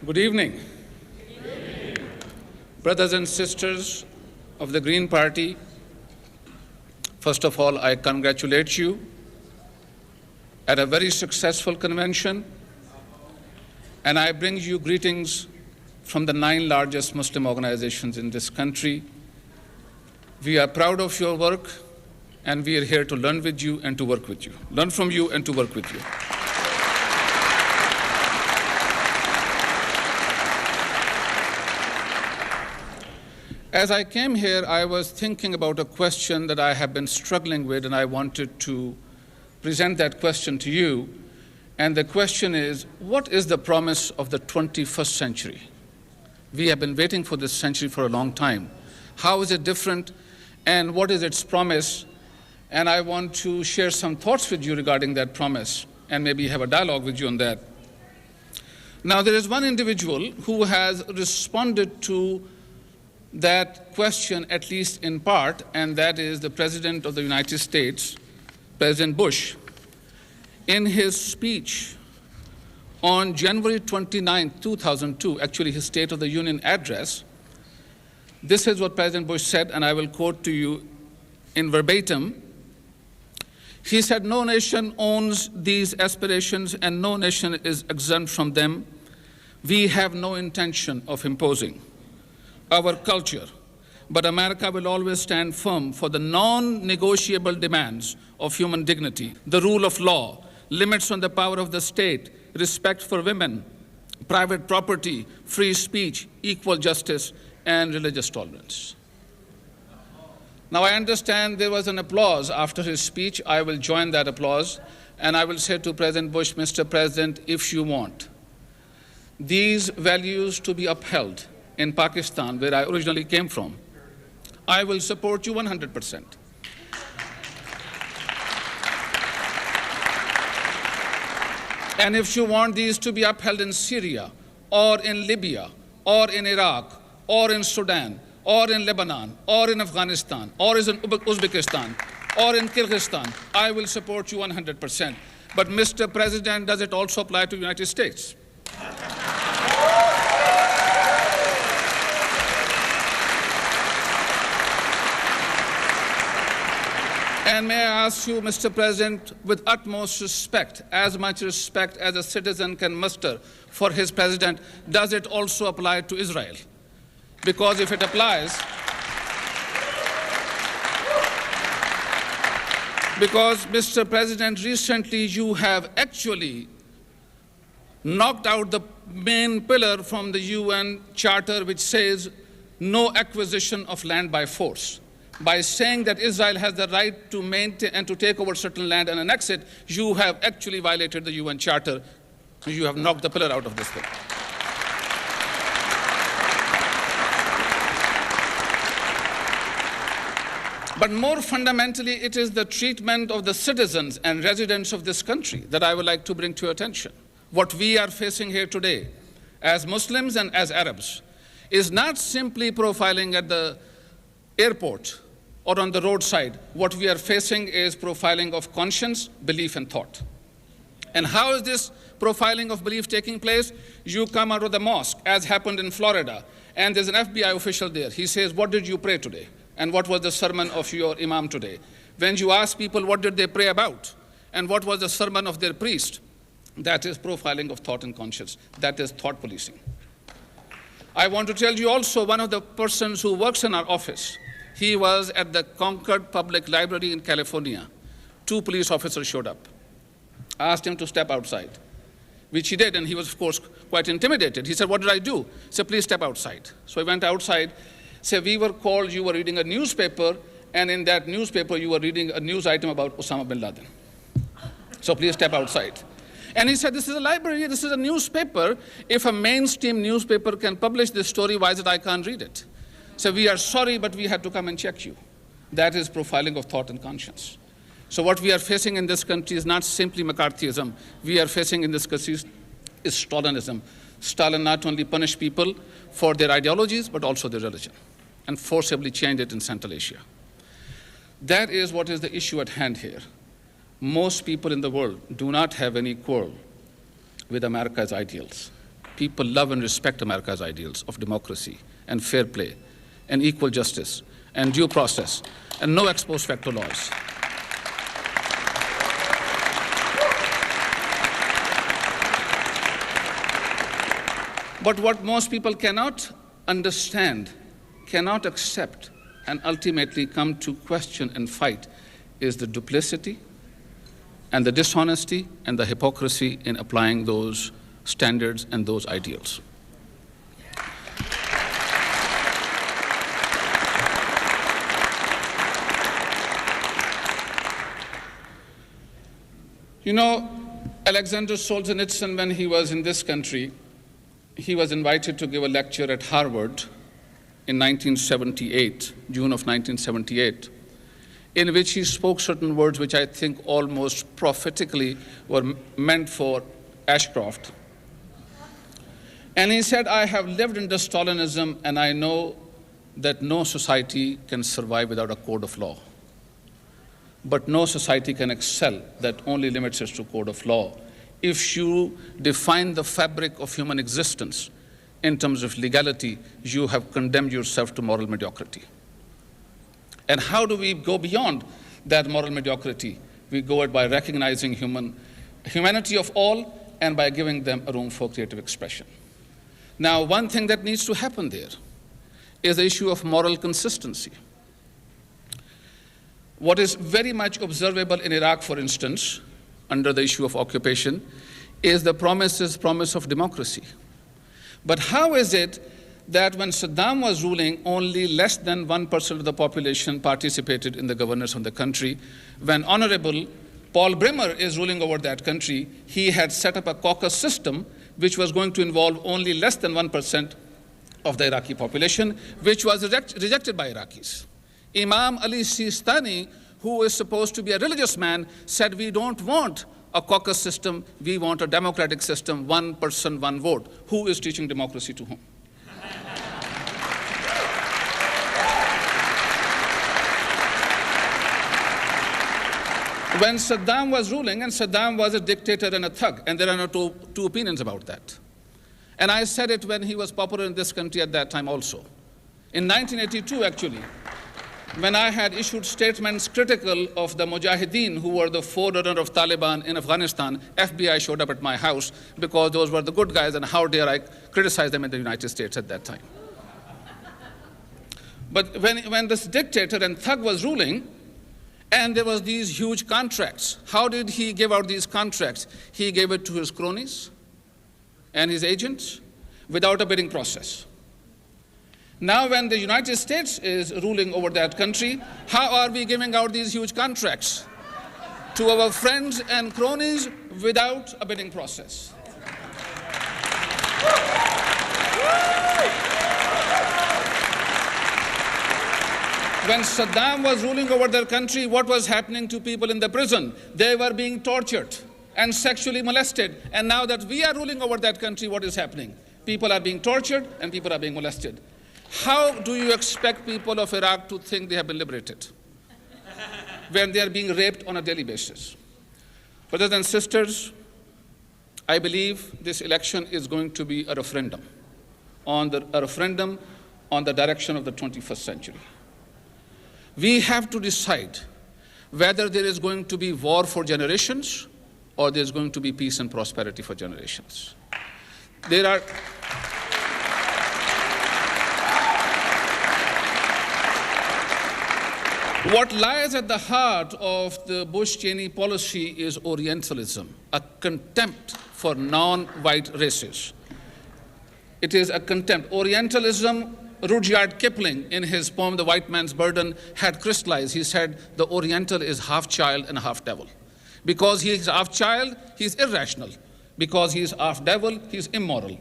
Good evening. Brothers and sisters of the Green Party, first of all, I congratulate you at a very successful convention, and I bring you greetings from the 9 largest Muslim organizations in this country. We are proud of your work, and we are here to learn with you and to work with you. Learn from you and to work with you. As I came here, I was thinking about a question that I have been struggling with, and I wanted to present that question to you. And the question is, what is the promise of the 21st century? We have been waiting for this century for a long time. How is it different, and what is its promise? And I want to share some thoughts with you regarding that promise, and maybe have a dialogue with you on that. Now, there is one individual who has responded to that question, at least in part, and that is the President of the United States, President Bush. In his speech on January 29, 2002, actually his State of the Union address, this is what President Bush said, and I will quote to you in verbatim. He said, "No nation owns these aspirations and no nation is exempt from them. We have no intention of imposing our culture, but America will always stand firm for the non-negotiable demands of human dignity, the rule of law, limits on the power of the state, respect for women, private property, free speech, equal justice, and religious tolerance." Now, I understand there was an applause after his speech. I will join that applause, and I will say to President Bush, Mr. President, if you want these values to be upheld in Pakistan, where I originally came from, I will support you 100%. And if you want these to be upheld in Syria, or in Libya, or in Iraq, or in Sudan, or in Lebanon, or in Afghanistan, or in Uzbekistan, or in Kyrgyzstan, I will support you 100%. But Mr. President, does it also apply to the United States? And may I ask you, Mr. President, with utmost respect, as much respect as a citizen can muster for his president, does it also apply to Israel? Because if it applies, because Mr. President, recently you have actually knocked out the main pillar from the UN Charter, which says no acquisition of land by force. By saying that Israel has the right to maintain and to take over certain land and annex it, you have actually violated the UN Charter. You have knocked the pillar out of this thing. But more fundamentally, it is the treatment of the citizens and residents of this country that I would like to bring to your attention. What we are facing here today, as Muslims and as Arabs, is not simply profiling at the airport or on the roadside. What we are facing is profiling of conscience, belief, and thought. And how is this profiling of belief taking place? You come out of the mosque, as happened in Florida, and there's an FBI official there. He says, "What did you pray today? And what was the sermon of your imam today?" When you ask people what did they pray about, and what was the sermon of their priest, that is profiling of thought and conscience. That is thought policing. I want to tell you also, one of the persons who works in our office, he was at the Concord Public Library in California. 2 police officers showed up, asked him to step outside, which he did, and he was, of course, quite intimidated. He said, "What did I do?" He said, "Please step outside." So he went outside, said, "We were called, you were reading a newspaper, and in that newspaper you were reading a news item about Osama bin Laden. So please step outside." And he said, "This is a library, this is a newspaper. If a mainstream newspaper can publish this story, why is it I can't read it?" So "We are sorry, but we had to come and check you." That is profiling of thought and conscience. So what we are facing in this country is not simply McCarthyism. We are facing in this country is Stalinism. Stalin not only punished people for their ideologies, but also their religion, and forcibly changed it in Central Asia. That is what is the issue at hand here. Most people in the world do not have any quarrel with America's ideals. People love and respect America's ideals of democracy and fair play and equal justice and due process and no ex post facto laws. But what most people cannot understand, cannot accept, and ultimately come to question and fight is the duplicity and the dishonesty and the hypocrisy in applying those standards and those ideals. You know, Alexander Solzhenitsyn, when he was in this country, he was invited to give a lecture at Harvard in 1978, June of 1978, in which he spoke certain words which I think almost prophetically were meant for Ashcroft. And he said, I have lived under Stalinism and I know that no society can survive without a code of law. But no society can excel that only limits us to code of law. If you define the fabric of human existence in terms of legality, you have condemned yourself to moral mediocrity. And how do we go beyond that moral mediocrity? We go it by recognizing humanity of all and by giving them a room for creative expression. Now, one thing that needs to happen there is the issue of moral consistency. What is very much observable in Iraq, for instance, under the issue of occupation, is the promise of democracy. But how is it that when Saddam was ruling, only less than 1% of the population participated in the governance of the country? When Honorable Paul Bremer is ruling over that country, he had set up a caucus system which was going to involve only less than 1% of the Iraqi population, which was rejected by Iraqis. Imam Ali Sistani, who is supposed to be a religious man, said, we don't want a caucus system, we want a democratic system, one person, one vote. Who is teaching democracy to whom? When Saddam was ruling, and Saddam was a dictator and a thug, and there are no two opinions about that. And I said it when he was popular in this country at that time also. In 1982, actually, when I had issued statements critical of the Mujahideen, who were the forerunner of Taliban in Afghanistan, FBI showed up at my house because those were the good guys, and how dare I criticize them in the United States at that time. But when this dictator and thug was ruling, and there was these huge contracts, how did he give out these contracts? He gave it to his cronies and his agents without a bidding process. Now when the United States is ruling over that country, how are we giving out these huge contracts to our friends and cronies without a bidding process? When Saddam was ruling over their country, what was happening to people in the prison? They were being tortured and sexually molested. And now that we are ruling over that country, what is happening? People are being tortured and people are being molested. How do you expect people of Iraq to think they have been liberated when they are being raped on a daily basis? Brothers and sisters, I believe this election is going to be a referendum on the direction of the 21st century. We have to decide whether there is going to be war for generations or there is going to be peace and prosperity for generations. What lies at the heart of the Bush-Cheney policy is Orientalism, a contempt for non-white races. It is a contempt. Orientalism, Rudyard Kipling, in his poem, The White Man's Burden, had crystallized. He said, the Oriental is half child and half devil. Because he is half child, he is irrational. Because he is half devil, he is immoral.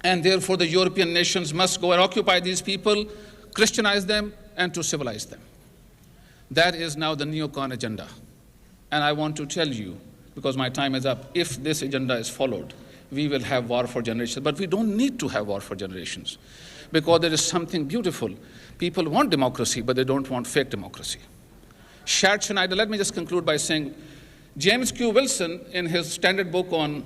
And therefore, the European nations must go and occupy these people, Christianize them, and to civilize them. That is now the neocon agenda. And I want to tell you, because my time is up, if this agenda is followed, we will have war for generations. But we don't need to have war for generations, because there is something beautiful. People want democracy, but they don't want fake democracy. Shad Schneider, let me just conclude by saying, James Q. Wilson, in his standard book on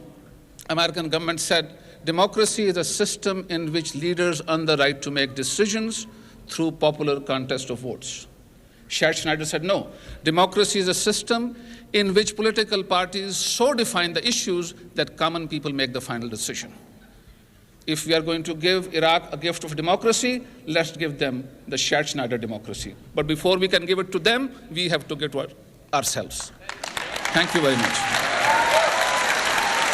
American government, said, democracy is a system in which leaders earn the right to make decisions through popular contest of votes. Schneider said, no, democracy is a system in which political parties so define the issues that common people make the final decision. If we are going to give Iraq a gift of democracy, let's give them the Schneider democracy. But before we can give it to them, we have to give it to ourselves. Thank you very much.